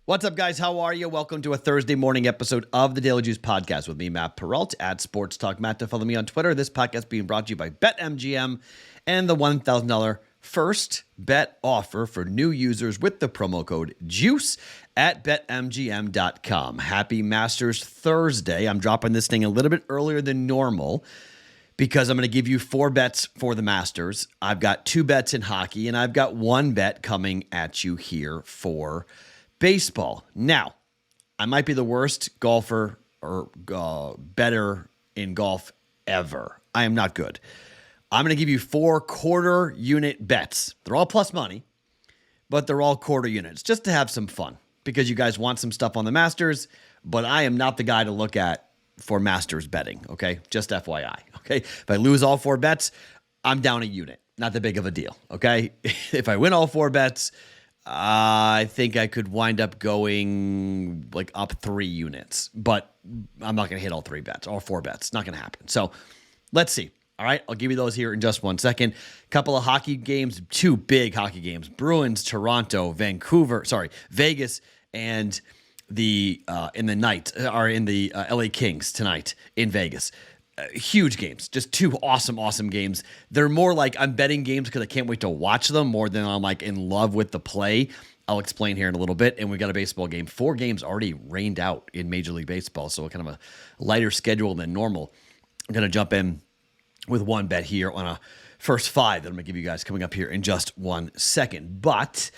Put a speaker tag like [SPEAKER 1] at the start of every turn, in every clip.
[SPEAKER 1] What's up, guys? How are you? Welcome to a Thursday morning episode of the Daily Juice Podcast with me, Matt Perrault, at Sports Talk Matt. To follow me on Twitter. This podcast being brought to you by BetMGM and the $1,000 first bet offer for new users with the promo code JUICE at BetMGM.com. Happy Masters Thursday. I'm dropping this thing a little bit earlier than normal because I'm going to give you 4 bets for the Masters. I've got 2 bets in hockey, and I've got 1 bet coming at you here for baseball. Now, I might be the worst golfer or better in golf ever. I am not good. I'm going to give you 4 quarter unit bets. They're all plus money, but they're all quarter units just to have some fun because you guys want some stuff on the Masters, but I am not the guy to look at for Masters betting, okay? Just FYI, okay? If I lose all 4 bets, I'm down a unit. Not that big of a deal, okay? If I win all 4 bets, I think I could wind up going like up 3 units, but I'm not going to hit all 3 bets, all 4 bets. Not going to happen. So let's see. All right, I'll give you those here in just 1 second. Couple of hockey games, 2 big hockey games. Bruins, Toronto, Vegas, and the LA Kings tonight in Vegas. Huge games, just 2 awesome games. They're more like I'm betting games because I can't wait to watch them more than I'm like in love with the play. I'll explain here in a little bit. And we got a baseball game. 4 games already rained out in Major League Baseball, so kind of a lighter schedule than normal. I'm going to jump in with 1 bet here on a first 5 that I'm going to give you guys coming up here in just 1 second. But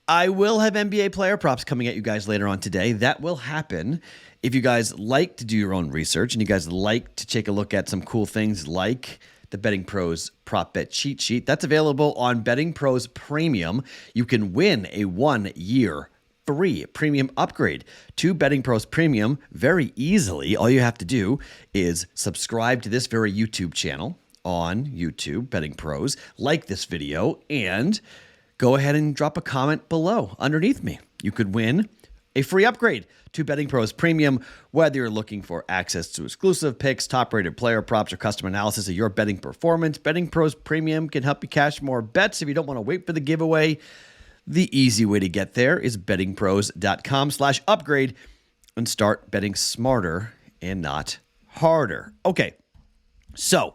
[SPEAKER 1] I will have NBA player props coming at you guys later on today. That will happen. If you guys like to do your own research and you guys like to take a look at some cool things like the BettingPros prop bet cheat sheet, that's available on BettingPros Premium. You can win a 1-year free premium upgrade to BettingPros Premium very easily. All you have to do is subscribe to this very YouTube channel on YouTube, BettingPros, like this video, and go ahead and drop a comment below underneath me. You could win a free upgrade to BettingPros Premium, whether you're looking for access to exclusive picks, top-rated player props, or custom analysis of your betting performance. BettingPros Premium can help you cash more bets if you don't want to wait for the giveaway. The easy way to get there is bettingpros.com/upgrade and start betting smarter and not harder. Okay, so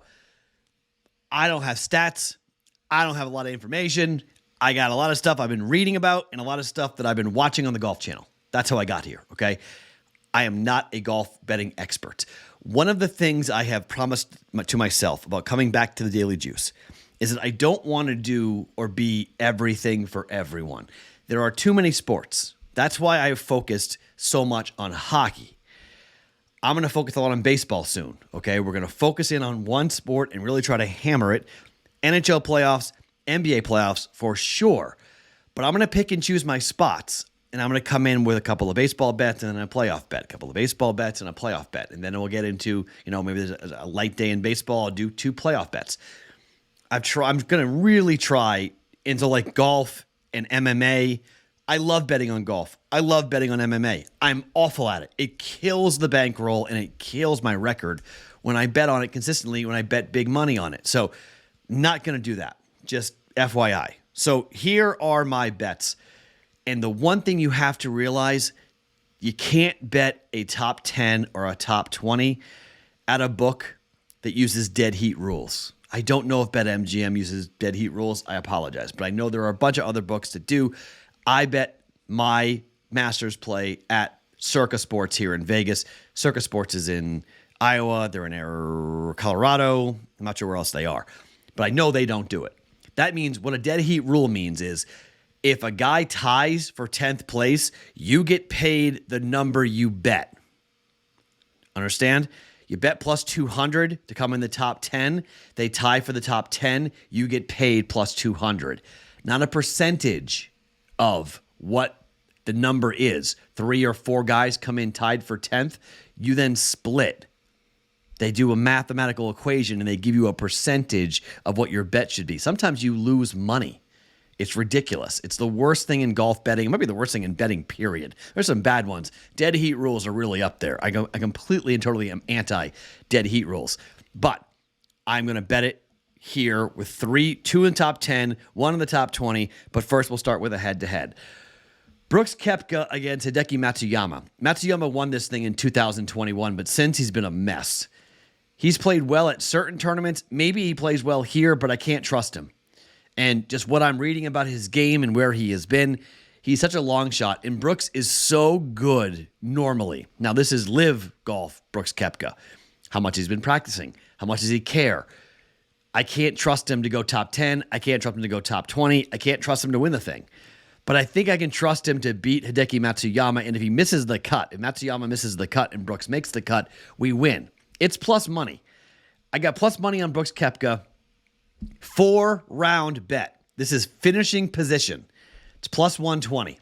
[SPEAKER 1] I don't have stats. I don't have a lot of information. I got a lot of stuff I've been reading about and a lot of stuff that I've been watching on the Golf Channel. That's how I got here, okay? I am not a golf betting expert. One of the things I have promised to myself about coming back to the Daily Juice is that I don't want to do or be everything for everyone. There are too many sports. That's why I've focused so much on hockey. I'm going to focus a lot on baseball soon, okay? We're going to focus in on one sport and really try to hammer it. NHL playoffs, NBA playoffs for sure. But I'm going to pick and choose my spots. And I'm going to come in with a couple of baseball bets and then a playoff bet, a couple of baseball bets and a playoff bet. And then we'll get into, maybe there's a light day in baseball. I'll do 2 playoff bets. I'm going to really try into like golf and MMA. I love betting on golf. I love betting on MMA. I'm awful at it. It kills the bankroll and it kills my record when I bet on it consistently, when I bet big money on it. So not going to do that. Just FYI. So here are my bets. And the one thing you have to realize, you can't bet a top 10 or a top 20 at a book that uses dead heat rules. I don't know if BetMGM uses dead heat rules. I apologize. But I know there are a bunch of other books that do. I bet my Masters play at Circa Sports here in Vegas. Circa Sports is in Iowa. They're in Colorado. I'm not sure where else they are. But I know they don't do it. That means what a dead heat rule means is if a guy ties for 10th place, you get paid the number you bet. Understand? You bet plus 200 to come in the top 10. They tie for the top 10. You get paid plus 200. Not a percentage of what the number is. 3 or 4 guys come in tied for 10th. You then split. They do a mathematical equation and they give you a percentage of what your bet should be. Sometimes you lose money. It's ridiculous. It's the worst thing in golf betting. It might be the worst thing in betting, period. There's some bad ones. Dead heat rules are really up there. I completely and totally am anti-dead heat rules. But I'm going to bet it here with 2 in the top 10, 1 in the top 20. But first, we'll start with a head-to-head. Brooks Koepka against Hideki Matsuyama. Matsuyama won this thing in 2021, but since he's been a mess. He's played well at certain tournaments. Maybe he plays well here, but I can't trust him. And just what I'm reading about his game and where he has been, he's such a long shot. And Brooks is so good normally. Now, this is live golf, Brooks Koepka. How much he's been practicing. How much does he care? I can't trust him to go top 10. I can't trust him to go top 20. I can't trust him to win the thing. But I think I can trust him to beat Hideki Matsuyama. And if he misses the cut, if Matsuyama misses the cut and Brooks makes the cut, we win. It's plus money. I got plus money on Brooks Koepka. 4-round bet. This is finishing position. It's plus 120.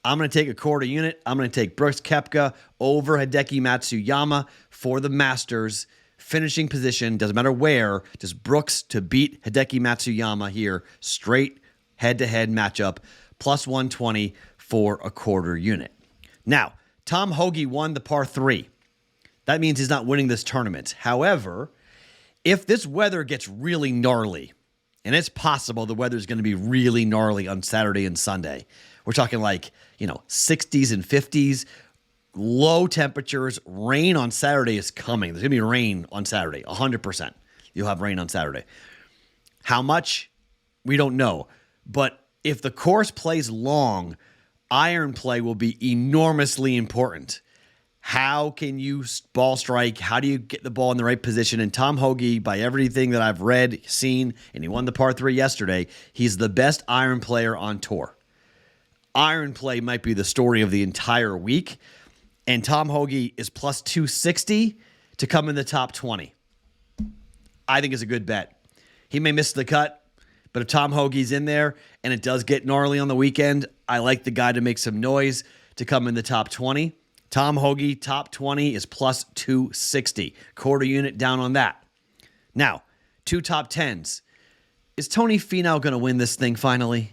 [SPEAKER 1] I'm going to take a quarter unit. I'm going to take Brooks Koepka over Hideki Matsuyama for the Masters. Finishing position, doesn't matter where, just Brooks to beat Hideki Matsuyama here. Straight head-to-head matchup. Plus 120 for a quarter unit. Now, Tom Hoge won the par 3. That means he's not winning this tournament. However, if this weather gets really gnarly, and it's possible the weather's going to be really gnarly on Saturday and Sunday. We're talking 60s and 50s, low temperatures, rain on Saturday is coming. There's going to be rain on Saturday, 100%. You'll have rain on Saturday. How much? We don't know. But if the course plays long, iron play will be enormously important. How can you ball strike? How do you get the ball in the right position? And Tom Hoge, by everything that I've read, seen, and he won the par 3 yesterday, he's the best iron player on tour. Iron play might be the story of the entire week. And Tom Hoge is plus 260 to come in the top 20. I think it's a good bet. He may miss the cut, but if Tom Hoge's in there and it does get gnarly on the weekend, I like the guy to make some noise to come in the top 20. Tom Hoge, top 20 is plus 260. Quarter unit down on that. Now, 2 top 10s. Is Tony Finau going to win this thing finally?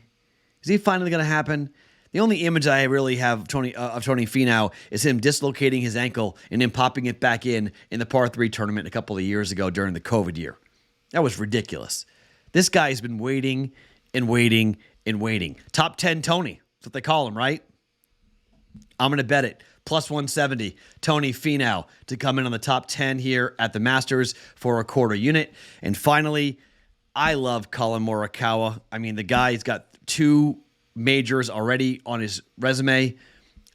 [SPEAKER 1] Is he finally going to happen? The only image I really have of Tony Finau is him dislocating his ankle and him popping it back in the par 3 tournament a couple of years ago during the COVID year. That was ridiculous. This guy's been waiting and waiting and waiting. Top 10 Tony. That's what they call him, right? I'm going to bet it. Plus 170, Tony Finau to come in on the top 10 here at the Masters for a quarter unit. And finally, I love Colin Morikawa. I mean, the guy's got 2 majors already on his resume.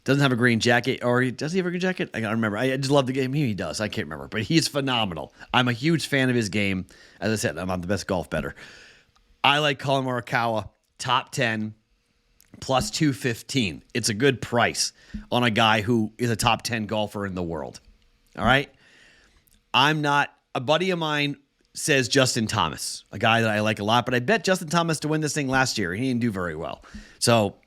[SPEAKER 1] Doesn't have a green jacket, or does he have a green jacket? I gotta remember. I just love the game. He does. I can't remember, but he's phenomenal. I'm a huge fan of his game. As I said, I'm not the best golf bettor. I like Colin Morikawa, top 10, plus 215. It's a good price on a guy who is a top 10 golfer in the world. All right? A buddy of mine says Justin Thomas, a guy that I like a lot, but I bet Justin Thomas to win this thing last year. He didn't do very well. So,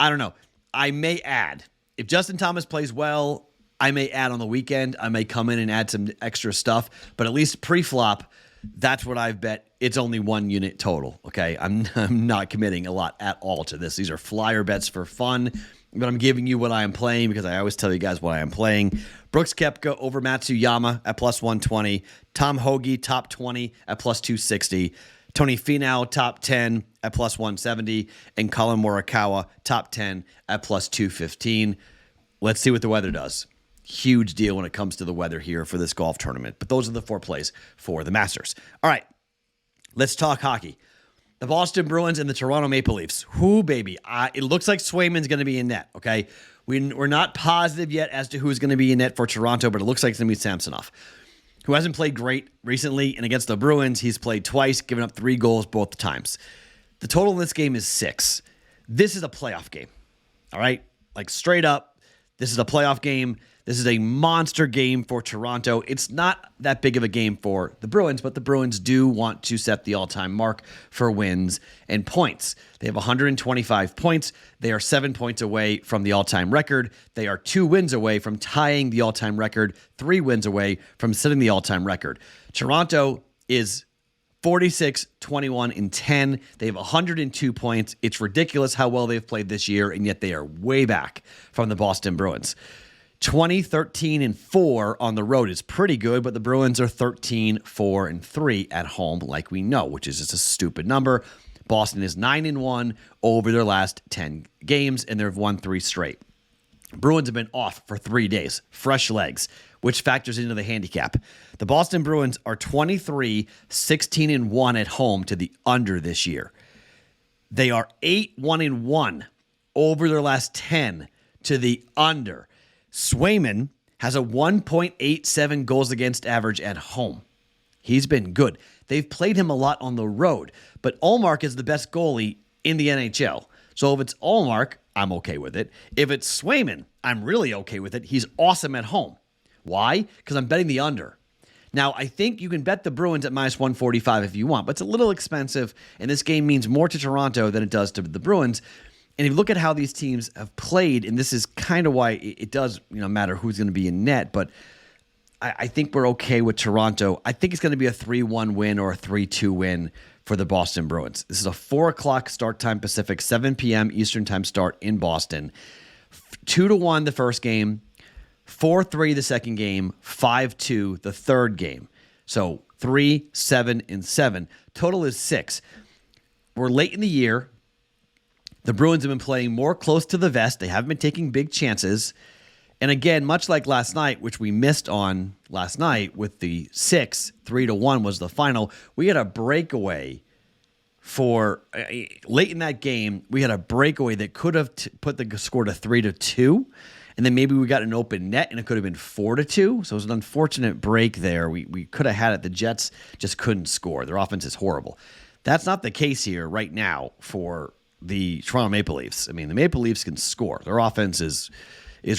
[SPEAKER 1] I don't know. I may add. If Justin Thomas plays well, I may add on the weekend. I may come in and add some extra stuff, but at least pre-flop, that's what I've bet. It's only 1 unit total, okay? I'm not committing a lot at all to this. These are flyer bets for fun, but I'm giving you what I am playing because I always tell you guys what I am playing. Brooks Koepka over Matsuyama at plus 120. Tom Hoge, top 20 at plus 260. Tony Finau, top 10 at plus 170. And Colin Morikawa, top 10 at plus 215. Let's see what the weather does. Huge deal when it comes to the weather here for this golf tournament. But those are the 4 plays for the Masters. All right, let's talk hockey. The Boston Bruins and the Toronto Maple Leafs. Whoo, baby. It looks like Swayman's going to be in net, okay? We're not positive yet as to who's going to be in net for Toronto, but it looks like it's going to be Samsonov, who hasn't played great recently. And against the Bruins, he's played twice, given up 3 goals both times. The total in this game is 6. This is a playoff game, all right? Like straight up, this is a playoff game. This is a monster game for Toronto. It's not that big of a game for the Bruins, but the Bruins do want to set the all-time mark for wins and points. They have 125 points. They are 7 points away from the all-time record. They are 2 wins away from tying the all-time record, 3 wins away from setting the all-time record. Toronto is 46-21-10. They have 102 points. It's ridiculous how well they've played this year, and yet they are way back from the Boston Bruins. 20-13-4 on the road is pretty good, but the Bruins are 13-4-3 at home, like we know, which is just a stupid number. Boston is 9-1 over their last 10 games, and they've won 3 straight. Bruins have been off for 3 days, fresh legs, which factors into the handicap. The Boston Bruins are 23-16-1 at home to the under this year. They are 8-1-1 over their last 10 to the under. Swayman has a 1.87 goals against average at home. He's been good. They've played him a lot on the road, but Ullmark is the best goalie in the NHL. So if it's Ullmark, I'm okay with it. If it's Swayman, I'm really okay with it. He's awesome at home. Why? Because I'm betting the under. Now, I think you can bet the Bruins at minus 145 if you want, but it's a little expensive, and this game means more to Toronto than it does to the Bruins. And if you look at how these teams have played, and this is kind of why it does matter who's going to be in net, but I think we're okay with Toronto. I think it's going to be a 3-1 win or a 3-2 win for the Boston Bruins. This is a 4 o'clock start time Pacific, 7 p.m. Eastern time start in Boston. 2-1 the first game, 4-3 the second game, 5-2 the third game. So 3, 7, and 7. Total is 6. We're late in the year. The Bruins have been playing more close to the vest. They haven't been taking big chances. And again, much like last night, which we missed on last night with the 6, 3-1 was the final, we had a breakaway for late in that game. We had a breakaway that could have put the score to 3-2. And then maybe we got an open net and it could have been 4-2. So it was an unfortunate break there. We could have had it. The Jets just couldn't score. Their offense is horrible. That's not the case here right now for the Toronto Maple Leafs. I mean, the Maple Leafs can score. Their offense is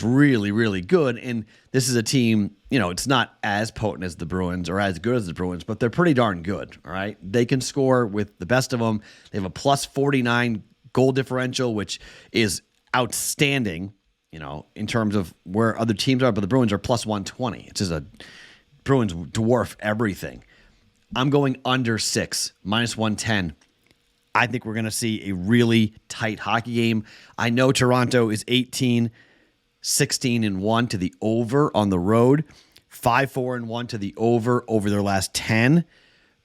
[SPEAKER 1] really, really good. And this is a team, it's not as potent as the Bruins or as good as the Bruins, but they're pretty darn good, all right? They can score with the best of them. They have a plus 49 goal differential, which is outstanding, in terms of where other teams are, but the Bruins are plus 120. It's just Bruins dwarf everything. I'm going under 6, minus 110. I think we're going to see a really tight hockey game. I know Toronto is 16-1 to the over on the road, 5-4-1 to the over their last 10.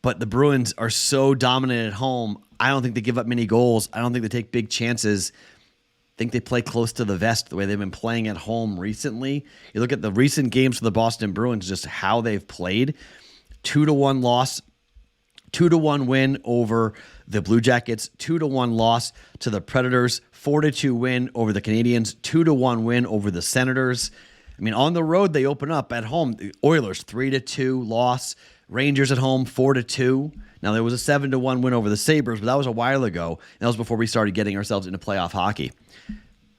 [SPEAKER 1] But the Bruins are so dominant at home. I don't think they give up many goals. I don't think they take big chances. I think they play close to the vest the way they've been playing at home recently. You look at the recent games for the Boston Bruins, just how they've played. 2-1 loss, 2-1 win over the Blue Jackets, 2-1 loss to the Predators, 4-2 win over the Canadiens, 2-1 win over the Senators. I mean, on the road, they open up. At home, the Oilers, 3-2 loss. Rangers at home, 4-2. Now, there was a 7-1 win over the Sabres, but that was a while ago. And that was before we started getting ourselves into playoff hockey.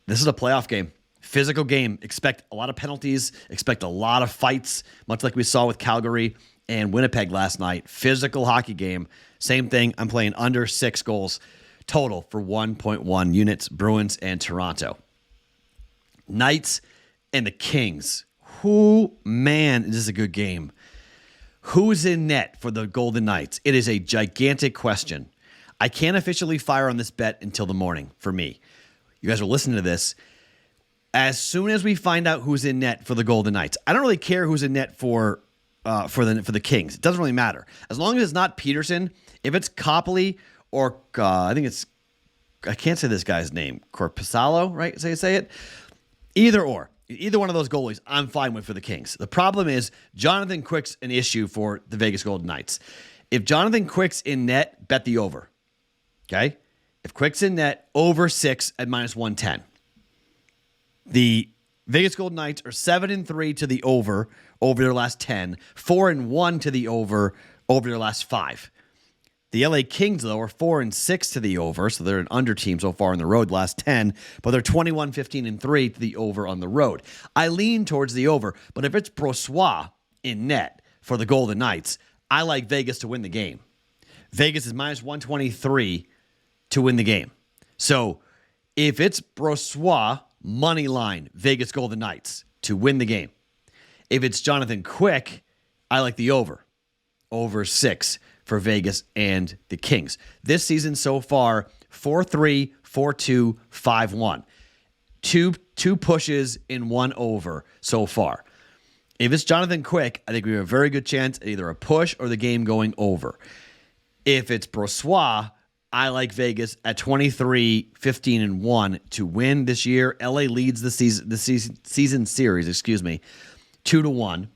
[SPEAKER 1] This is a playoff game. Physical game. Expect a lot of penalties. Expect a lot of fights, much like we saw with Calgary and Winnipeg last night. Physical hockey game. Same thing. I'm playing under 6 goals total for 1.1 units, Bruins and Toronto. Knights and the Kings. Man, this is a good game. Who's in net for the Golden Knights? It is a gigantic question. I can't officially fire on this bet until the morning for me. You guys are listening to this. As soon as we find out who's in net for the Golden Knights, I don't really care who's in net for the Kings. It doesn't really matter. As long as it's not Peterson, if it's Copley or I can't say this guy's name, Corpusalo, right? Say it. Either one of those goalies, I'm fine with for the Kings. The problem is Jonathan Quick's an issue for the Vegas Golden Knights. If Jonathan Quick's in net, bet the over. Okay? If Quick's in net, over 6 at minus 110. The Vegas Golden Knights are 7-3 to the over their last 10, 4-1 to the over their last 5. The LA Kings, though, are 4-6 to the over, so they're an under team so far on the road the last 10, but they're 21-15-3 to the over on the road. I lean towards the over, but if it's Brossoit in net for the Golden Knights, I like Vegas to win the game. Vegas is minus 123 to win the game. So if it's Brossoit, money line, Vegas Golden Knights to win the game. If it's Jonathan Quick, I like the over 6 for Vegas and the Kings. This season so far, 4-3, 4-2, 5-1. Two pushes in 1 over so far. If it's Jonathan Quick, I think we have a very good chance at either a push or the game going over. If it's Brossoit, I like Vegas at 23-15-1 to win this year. LA leads the season series, 2-1. I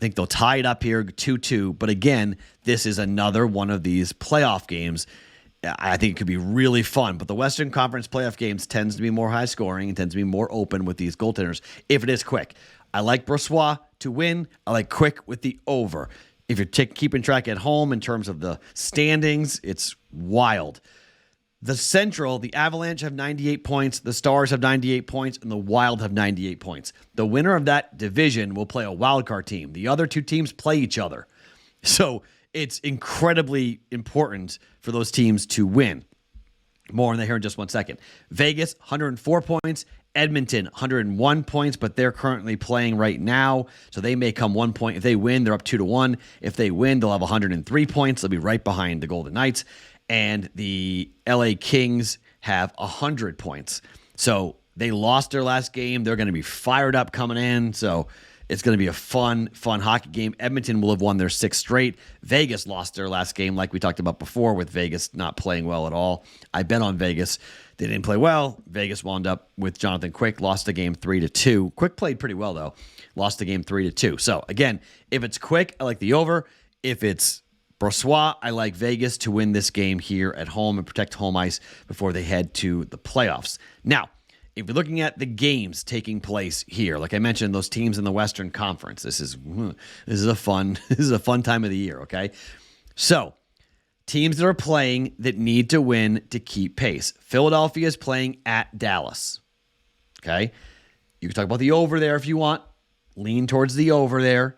[SPEAKER 1] think they'll tie it up here 2-2. But again, this is another one of these playoff games. I think it could be really fun. But the Western Conference playoff games tends to be more high scoring and tends to be more open with these goaltenders if it is quick. I like Brossoit to win. I like Quick with the over. If you're keeping track at home in terms of the standings, it's wild. The Central, the Avalanche have 98 points, the Stars have 98 points, and the Wild have 98 points. The winner of that division will play a wildcard team. The other two teams play each other. So it's incredibly important for those teams to win. More on that here in just 1 second. Vegas, 104 points. Edmonton, 101 points, but they're currently playing right now, so they may come 1 point. If they win, they're up 2-1. If they win, they'll have 103 points. They'll be right behind the Golden Knights. And the LA Kings have 100 points. So they lost their last game. They're going to be fired up coming in, so it's going to be a fun hockey game. Edmonton will have won their 6th straight. Vegas lost their last game, like we talked about before, with Vegas not playing well at all. I bet on Vegas. They didn't play well. Vegas wound up with Jonathan Quick, lost the game 3-2. Quick played pretty well, though. Lost the game 3-2. So, again, if it's Quick, I like the over. If it's Brossoit, I like Vegas to win this game here at home and protect home ice before they head to the playoffs. Now, if you're looking at the games taking place here, like I mentioned, those teams in the Western Conference, this is a fun time of the year, okay? So, teams that are playing that need to win to keep pace. Philadelphia is playing at Dallas. Okay? You can talk about the over there if you want. Lean towards the over there.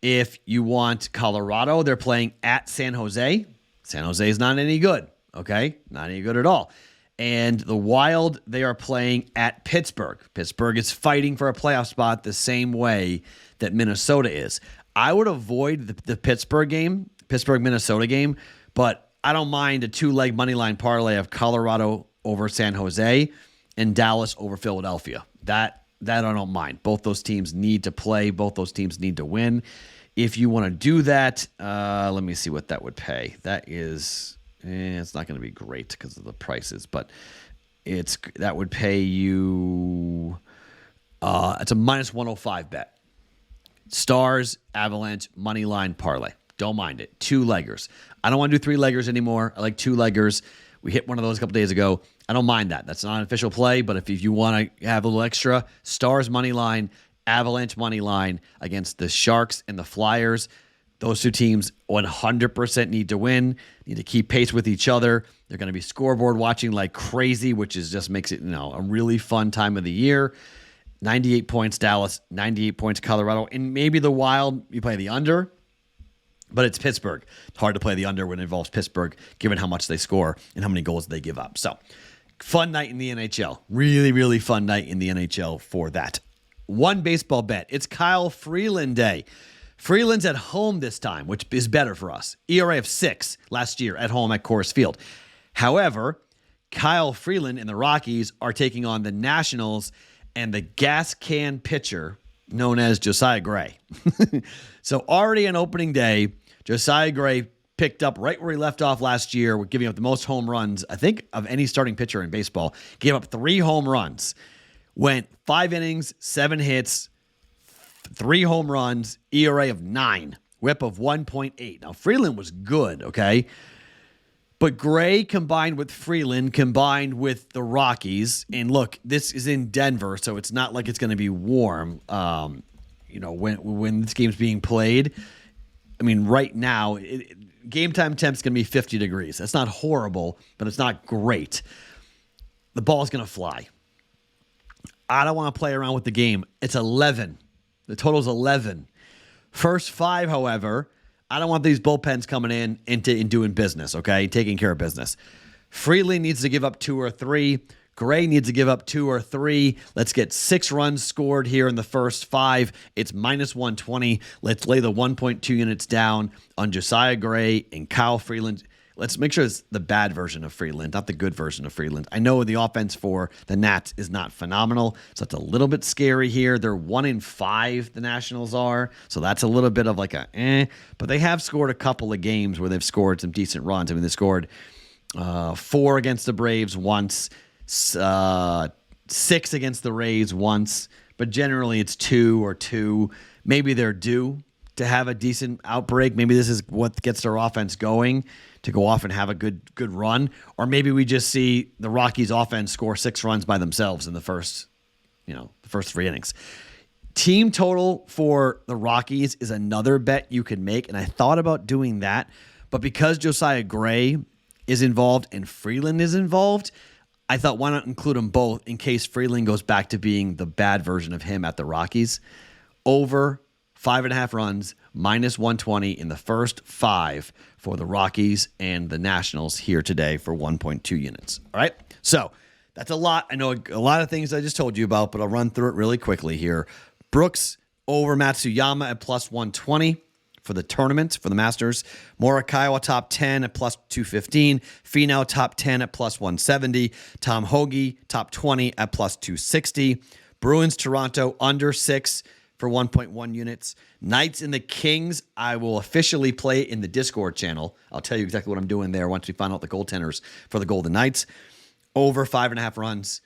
[SPEAKER 1] If you want Colorado, they're playing at San Jose. San Jose is not any good. Okay? Not any good at all. And the Wild, they are playing at Pittsburgh. Pittsburgh is fighting for a playoff spot the same way that Minnesota is. I would avoid the Pittsburgh-Minnesota game, but I don't mind a 2-leg money line parlay of Colorado over San Jose and Dallas over Philadelphia. That I don't mind. Both those teams need to play. Both those teams need to win. If you want to do that, let me see what that would pay. That is, it's not going to be great because of the prices, but that would pay you. It's a -105 bet. Stars, Avalanche, money line parlay. Don't mind it. 2-leggers. I don't want to do 3-leggers anymore. I like 2-leggers. We hit one of those a couple days ago. I don't mind that. That's not an official play, but if you want to have a little extra, Stars money line, Avalanche money line against the Sharks and the Flyers. Those two teams 100% need to win, need to keep pace with each other. They're going to be scoreboard watching like crazy, which just makes it a really fun time of the year. 98 points Dallas, 98 points Colorado, and maybe the Wild, you play the under. But it's Pittsburgh. It's hard to play the under when it involves Pittsburgh, given how much they score and how many goals they give up. So, fun night in the NHL. Really, really fun night in the NHL for that. One baseball bet. It's Kyle Freeland Day. Freeland's at home this time, which is better for us. ERA of 6 last year at home at Coors Field. However, Kyle Freeland and the Rockies are taking on the Nationals and the gas can pitcher known as Josiah Gray. So already on opening day, Josiah Gray picked up right where he left off last year with giving up the most home runs, I think, of any starting pitcher in baseball. Gave up 3 home runs. Went 5 innings, 7 hits, 3 home runs, ERA of 9, whip of 1.8. Now, Freeland was good, okay? But Gray combined with Freeland, combined with the Rockies, and look, this is in Denver, so it's not like it's going to be warm. When this game's being played, I mean, right now, game time temp's going to be 50 degrees. That's not horrible, but it's not great. The ball's going to fly. I don't want to play around with the game. It's 11. The total's 11. First 5, however, I don't want these bullpens coming in and doing business, okay? Taking care of business. Freeland needs to give up 2 or 3. Gray needs to give up 2 or 3. Let's get 6 runs scored here in the first 5. It's -120. Let's lay the 1.2 units down on Josiah Gray and Kyle Freeland. Let's make sure it's the bad version of Freeland, not the good version of Freeland. I know the offense for the Nats is not phenomenal, so it's a little bit scary here. They're 1-5, the Nationals are, so that's a little bit of like but they have scored a couple of games where they've scored some decent runs. I mean, they scored 4 against the Braves once, 6 against the Rays once, but generally it's 2 or 2. Maybe they're due to have a decent outbreak. Maybe this is what gets their offense going to go off and have a good run. Or maybe we just see the Rockies offense score 6 runs by themselves in the first 3 innings. Team total for the Rockies is another bet you could make, and I thought about doing that, but because Josiah Gray is involved and Freeland is involved, I thought, why not include them both in case Freeland goes back to being the bad version of him at the Rockies. Over 5.5 runs, -120 in the first 5 for the Rockies and the Nationals here today for 1.2 units. All right, so that's a lot. I know a lot of things I just told you about, but I'll run through it really quickly here. Brooks over Matsuyama at +120 for the tournament, for the Masters. Morikawa top 10 at +215. Finau top 10 at +170. Tom Hoagie top 20 at +260. Bruins Toronto under 6 for 1.1 units. Knights and the Kings, I will officially play in the Discord channel. I'll tell you exactly what I'm doing there once we find out the goaltenders for the Golden Knights. Over 5.5 runs,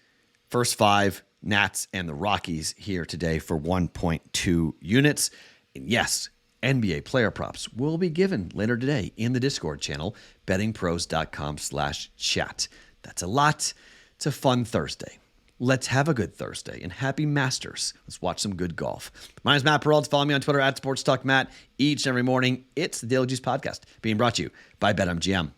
[SPEAKER 1] first 5, Nats and the Rockies here today for 1.2 units. And yes, NBA player props will be given later today in the Discord channel, bettingpros.com/chat. That's a lot. It's a fun Thursday. Let's have a good Thursday and happy Masters. Let's watch some good golf. My name is Matt Perrault. Follow me on Twitter at SportsTalkMatt. Each and every morning, it's the Daily Juice Podcast being brought to you by BetMGM.